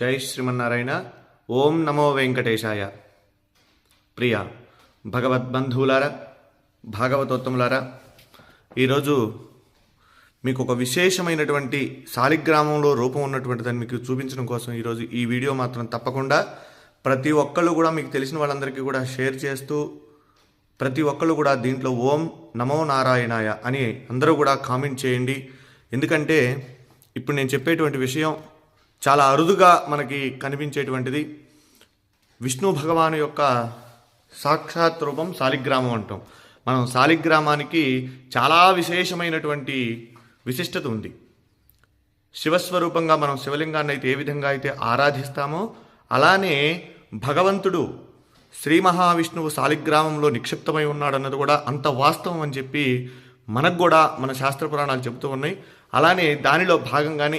జై శ్రీమన్నారాయణ. ఓం నమో వెంకటేశాయ. ప్రియ భగవద్బంధువులారా, భాగవతోత్తములారా, ఈరోజు మీకు ఒక విశేషమైనటువంటి శాలిగ్రామంలో రూపం ఉన్నటువంటిదని మీకు చూపించడం కోసం ఈరోజు ఈ వీడియో మాత్రం తప్పకుండా ప్రతి ఒక్కళ్ళు కూడా మీకు తెలిసిన వాళ్ళందరికీ కూడా షేర్ చేస్తూ ప్రతి ఒక్కళ్ళు కూడా దీంట్లో ఓం నమో నారాయణాయ అని అందరూ కూడా కామెంట్ చేయండి. ఎందుకంటే ఇప్పుడు నేను చెప్పేటువంటి విషయం చాలా అరుదుగా మనకి కనిపించేటువంటిది. విష్ణు భగవాను యొక్క సాక్షాత్ రూపం శాలిగ్రామం అంటాం. మనం శాలిగ్రామానికి చాలా విశేషమైనటువంటి విశిష్టత ఉంది. శివస్వరూపంగా మనం శివలింగాన్ని అయితే ఏ విధంగా అయితే ఆరాధిస్తామో అలానే భగవంతుడు శ్రీ మహావిష్ణువు శాలిగ్రామంలో నిక్షిప్తమై ఉన్నాడన్నది కూడా అంత వాస్తవం అని చెప్పి మనకు కూడా మన శాస్త్ర పురాణాలు చెబుతూ ఉన్నాయి. అలానే దానిలో భాగంగానే